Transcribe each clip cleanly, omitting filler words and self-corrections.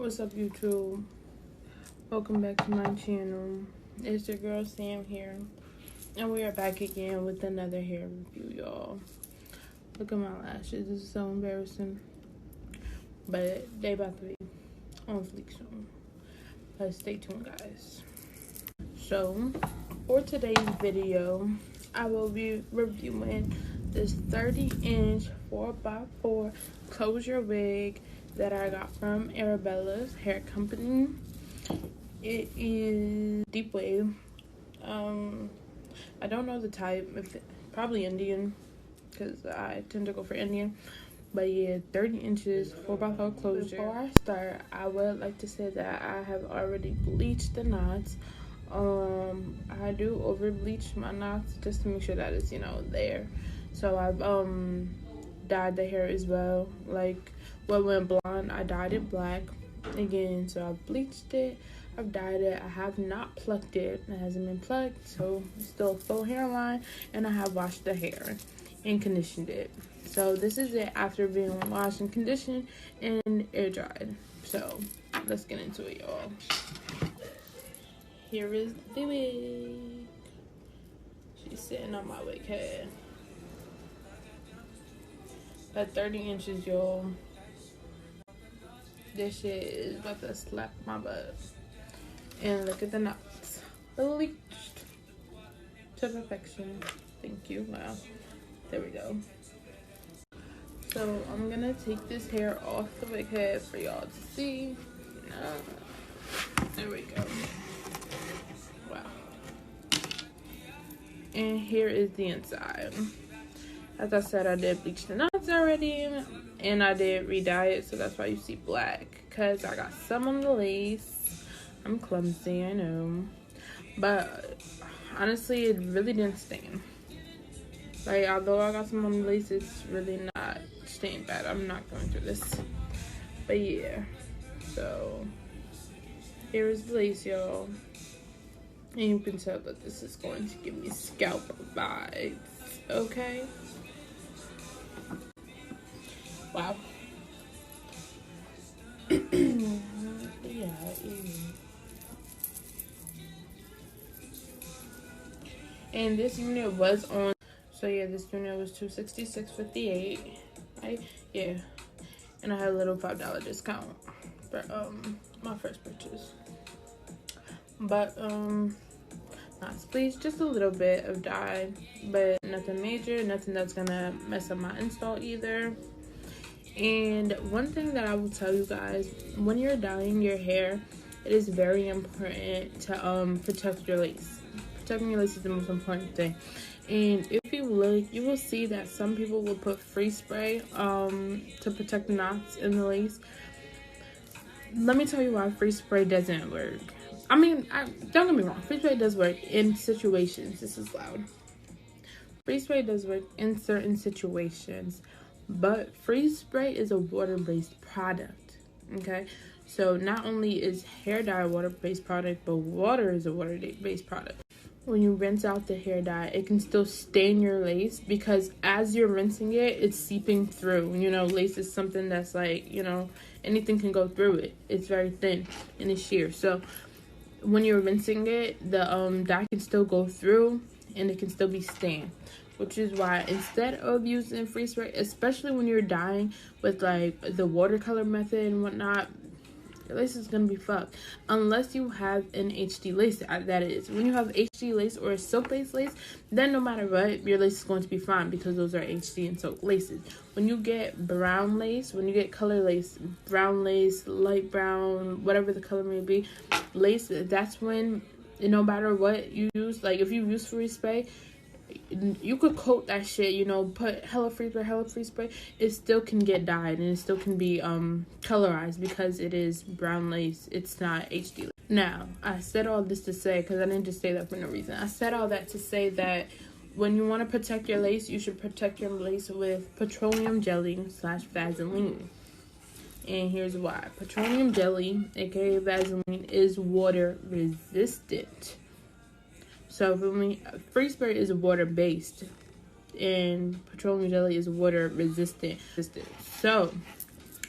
What's up, YouTube? Welcome back to my channel. It's your girl Sam here, and we are back again with another hair review, y'all. Look at my lashes. This is so embarrassing, but they about to be on fleek soon. But stay tuned, guys. So for today's video, I will be reviewing this 30-inch 4x4 closure wig that I got from Arabella's hair company. It is deepwave. I don't know the type. Probably Indian, because I tend to go for Indian. But yeah, 30 inches 4x4 closure. Before I start, I would like to say that I have already bleached the knots. I do over bleach my knots just to make sure that it's, there. So I've dyed the hair as well. Like what went blonde, I dyed it black again. So I've bleached it, I've dyed it. I have not plucked it. It hasn't been plucked, so it's still a full hairline. And I have washed the hair and conditioned it. So this is it after being washed and conditioned and air dried. So let's get into it, y'all. Here is the wig. She's sitting on my wig head. At 30 inches, y'all. This shit is about to slap my butt. And look at the knots. Bleached to perfection. Thank you. Wow. There we go. So I'm gonna take this hair off the wig head for y'all to see. There we go. Wow. And here is the inside. As I said, I did bleach the knots already, and I did re-dye it, so that's why you see black, because I got some on the lace. I'm clumsy, I know, but honestly, it really didn't stain. Like, although I got some on the lace, it's really not stained bad. I'm not going through this, but yeah. So here is the lace, y'all, and you can tell that this is going to give me scalp vibes. Okay. Wow. Yeah, and this unit was on. So yeah, this unit was $266.58. Right? Yeah. And I had a little $5 discount for my first purchase. But not bleached, just a little bit of dye, but nothing major, nothing that's gonna mess up my install either. And one thing that I will tell you guys, when you're dyeing your hair, it is very important to protect your lace. Protecting your lace is the most important thing. And if you look, you will see that some people will put free spray to protect the knots in the lace. Let me tell you why free spray doesn't work. I mean, don't get me wrong, free spray does work in situations. This is loud. Free spray does work in certain situations, but free spray is a water-based product, okay? So not only is hair dye a water-based product, but water is a water-based product. When you rinse out the hair dye, it can still stain your lace, because as you're rinsing it, it's seeping through. Lace is something that's like, anything can go through it. It's very thin and it's sheer. So when you're rinsing it, the dye can still go through and it can still be stained, which is why instead of using free spray, especially when you're dyeing with like the watercolor method and whatnot, your lace is gonna be fucked unless you have an HD lace. That is, when you have HD lace or a silk based lace, then no matter what, your lace is going to be fine, because those are HD and silk laces. When you get brown lace, when you get color lace, brown lace, light brown, whatever the color may be, lace, that's when, no matter what you use, like if you use free spray, you could coat that shit, put hella free spray, it still can get dyed and it still can be colorized, because it is brown lace. It's not HD lace. Now, I said all this to say, because I didn't just say that for no reason. I said all that to say that when you want to protect your lace, you should protect your lace with petroleum jelly / Vaseline. And here's why. Petroleum jelly, aka Vaseline, is water resistant. So free spray is water based, and petroleum jelly is water resistant. So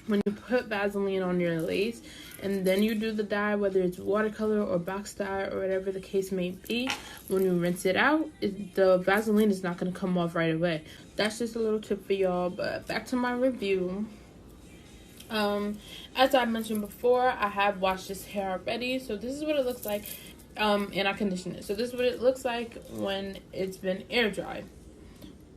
when you put Vaseline on your lace and then you do the dye, whether it's watercolor or box dye or whatever the case may be, when you rinse it out, the Vaseline is not going to come off right away. That's just a little tip for y'all. But back to my review. As I mentioned before, I have washed this hair already, so this is what it looks like, and I conditioned it. So this is what it looks like when it's been air dried.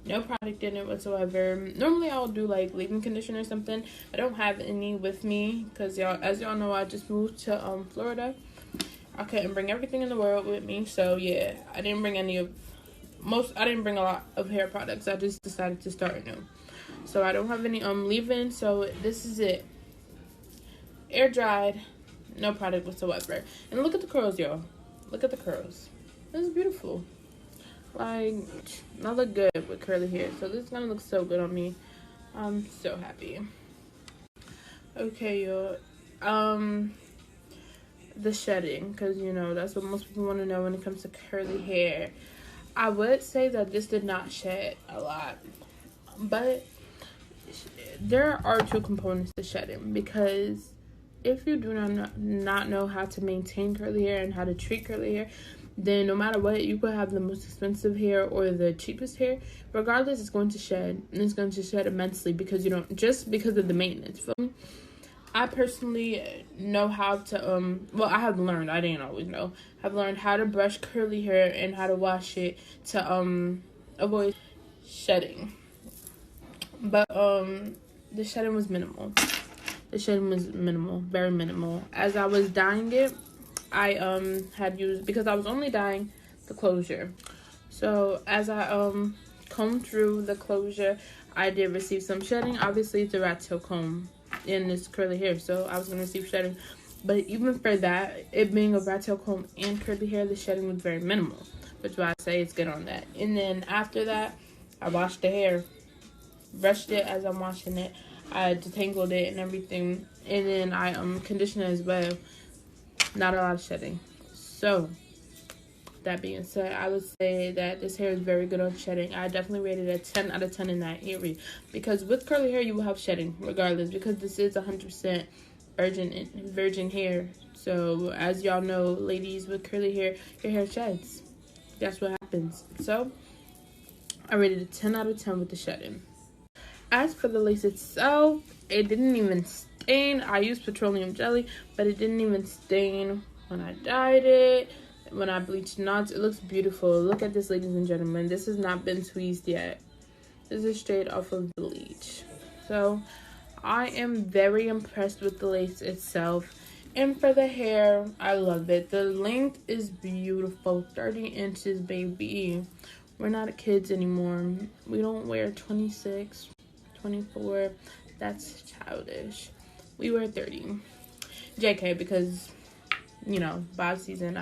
No product in it whatsoever. Normally I'll do like leave-in conditioner or something. I don't have any with me because as y'all know, I just moved to Florida. I couldn't bring everything in the world with me, so yeah, I didn't bring I didn't bring a lot of hair products. I just decided to start new. So I don't have any leave-in, so this is it. Air dried, no product whatsoever. And look at the curls, y'all. Look at the curls. This is beautiful. Like, I look good with curly hair, so this is gonna look so good on me. I'm so happy. Okay, y'all. The shedding, because you know that's what most people want to know when it comes to curly hair. I would say that this did not shed a lot, but there are two components to shedding, because if you do not know how to maintain curly hair and how to treat curly hair, then no matter what, you could have the most expensive hair or the cheapest hair. Regardless, it's going to shed, and it's going to shed immensely because you don't, just because of the maintenance. I personally know how to well, I have learned, I didn't always know, I've learned how to brush curly hair and how to wash it to avoid shedding. But the shedding was minimal. The shedding was minimal, very minimal. As I was dyeing it, I had used, because I was only dyeing the closure. So as I combed through the closure, I did receive some shedding. Obviously, it's a rat tail comb in this curly hair, so I was gonna receive shedding. But even for that, it being a rat tail comb and curly hair, the shedding was very minimal, which is why I say it's good on that. And then after that, I washed the hair, brushed it as I'm washing it. I detangled it and everything, and then I conditioned it as well. Not a lot of shedding. So that being said, I would say that this hair is very good on shedding. I definitely rated it a 10 out of 10 in that area, because with curly hair you will have shedding regardless, because this is 100% virgin hair. So as y'all know, ladies with curly hair, your hair sheds. That's what happens. So I rated a 10 out of 10 with the shedding. As for the lace itself, it didn't even stain. I used petroleum jelly, but it didn't even stain when I dyed it. When I bleached knots, it looks beautiful. Look at this, ladies and gentlemen. This has not been tweezed yet. This is straight off of bleach. So I am very impressed with the lace itself. And for the hair, I love it. The length is beautiful. 30 inches, baby. We're not kids anymore. We don't wear 26, 24. That's childish. We wear 30. JK, because, you know, Bob season.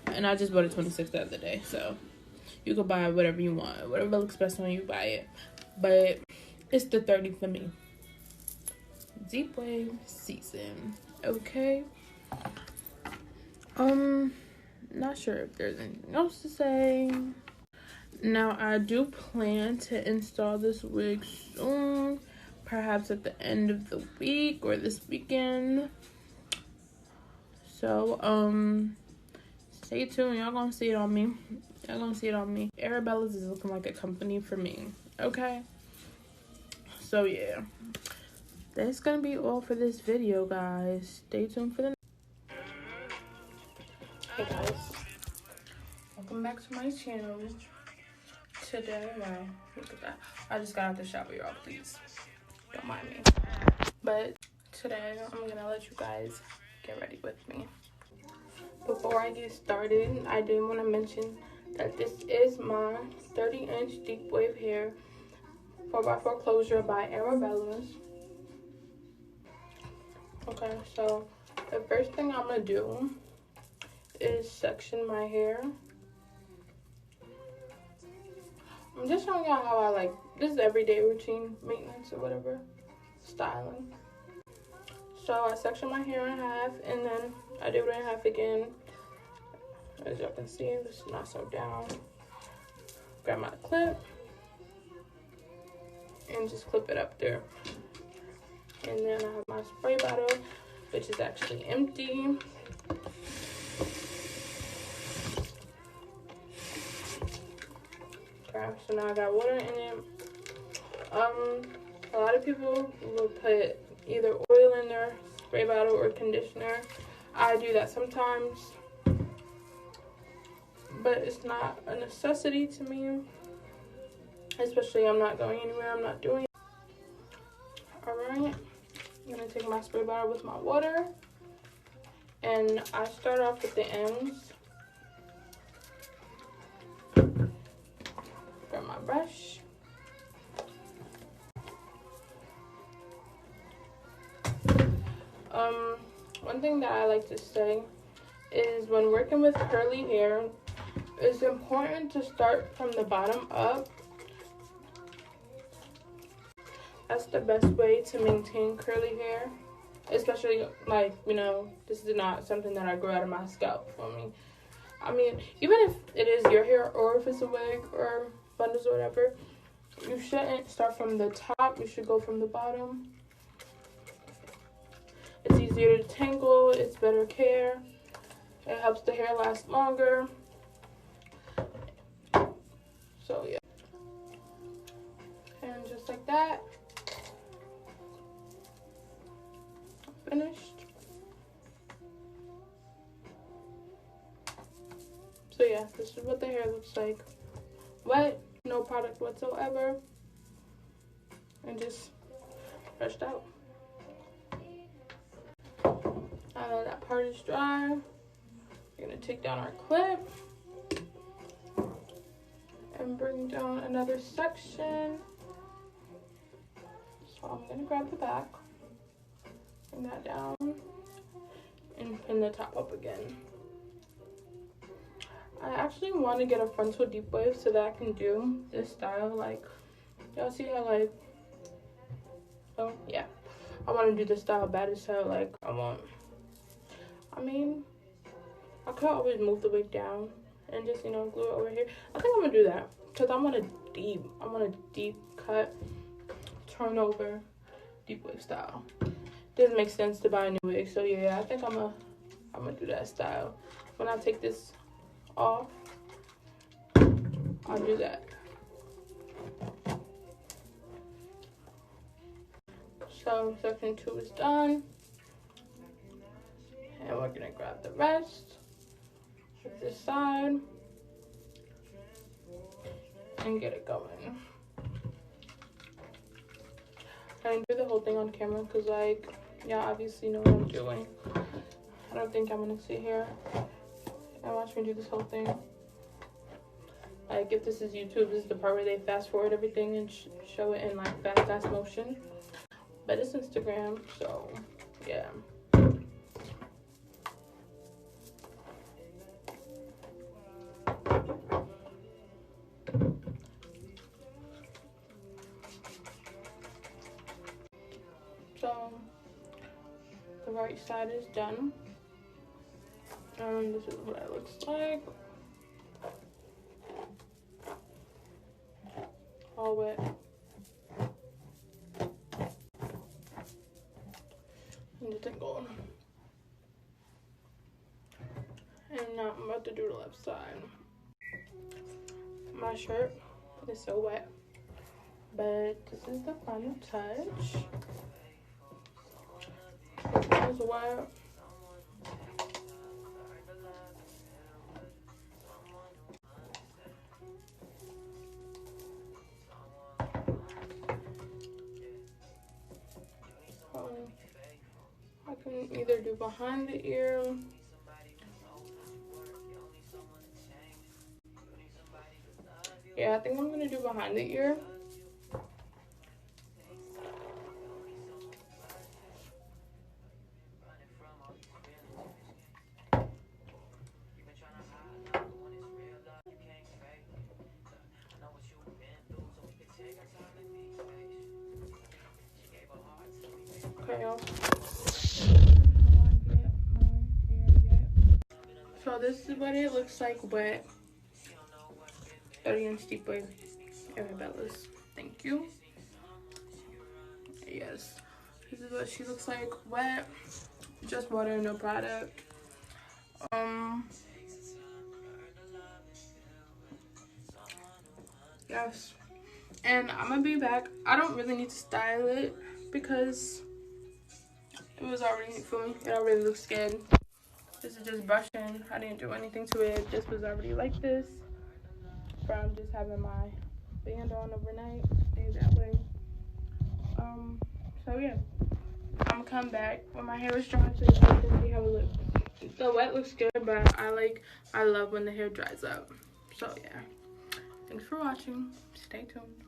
And I just bought a 26 the other day. So you can buy whatever you want. Whatever looks best on you, buy it. But it's the 30 for me. Deep wave season. Okay. Not sure if there's anything else to say. Now, I do plan to install this wig soon. Perhaps at the end of the week or this weekend. So, stay tuned. Y'all gonna see it on me. Y'all gonna see it on me. Arabella's is looking like a company for me. Okay? So, yeah. That's gonna be all for this video, guys. Stay tuned for the next. Hey, guys. Welcome back to my channel. Today, wow, look at that. I just got out the shower, y'all. Please don't mind me. But today, I'm gonna let you guys get ready with me. Before I get started, I did want to mention that this is my 30-inch deep wave hair 4x4 closure by Arabella's. Okay, so the first thing I'm gonna do is section my hair. I'm just showing y'all how I like, this is everyday routine maintenance or whatever, styling. So I section my hair in half, and then I do it in half again. As y'all can see, it's not so down. Grab my clip and just clip it up there. And then I have my spray bottle, which is actually empty. Okay, so now I got water in it. A lot of people will put either oil in their spray bottle or conditioner. I do that sometimes, but it's not a necessity to me. Especially I'm not going anywhere, I'm not doing it. Alright, I'm gonna take my spray bottle with my water, and I start off with the ends. Grab my brush. One thing that I like to say is when working with curly hair, it's important to start from the bottom up. That's the best way to maintain curly hair, especially, like, you know, this is not something that I grow out of my scalp for me. I mean, even if it is your hair or if it's a wig or bundles or whatever, you shouldn't start from the top. You should go from the bottom. It's easier to tangle, it's better care, it helps the hair last longer. So yeah, and just like that, I'm finished. So yeah, this is what the hair looks like. Wet, no product whatsoever, and just brushed out. Now that that part is dry, we're gonna take down our clip and bring down another section. So I'm gonna grab the back, bring that down, and pin the top up again. I actually want to get a frontal deep wave so that I can do this style. Like, y'all see how, like, oh yeah, I want to do this style bad as hell. Like, I mean, I could always move the wig down and just, you know, glue it over here. I think I'm gonna do that because I want a deep cut, turn over, deep wig style. Doesn't make sense to buy a new wig, so yeah, I think I'm gonna do that style. When I take this off, I'll do that. So section 2 is done, and we're gonna grab the rest of this side and get it going. I didn't do the whole thing on camera because, like, y'all obviously know what I'm doing. I don't think I'm gonna sit here and watch me do this whole thing. Like, if this is YouTube, this is the part where they fast forward everything and show it in, like, fast motion. But it's Instagram, so yeah. So the right side is done, and this is what it looks like. All wet. And detangled. And now I'm about to do the left side. My shirt is so wet, but this is the final touch. This is wet. I can either do behind the ear, yeah, I think I'm gonna do behind the ear. Okay, y'all. So this is what it looks like wet. 30-inch deep wave arabellas. Thank you. Yes. This is what she looks like wet. Just water, no product. Yes. And I'm gonna be back. I don't really need to style it because it was already, for me, it already looks good. This is just brushing. I didn't do anything to it. This was already like this from just having my band on overnight. Stay that way. So yeah, I'm gonna come back when my hair is dry so you can see how it looks. The wet looks good, but I love when the hair dries up. So yeah, thanks for watching. Stay tuned.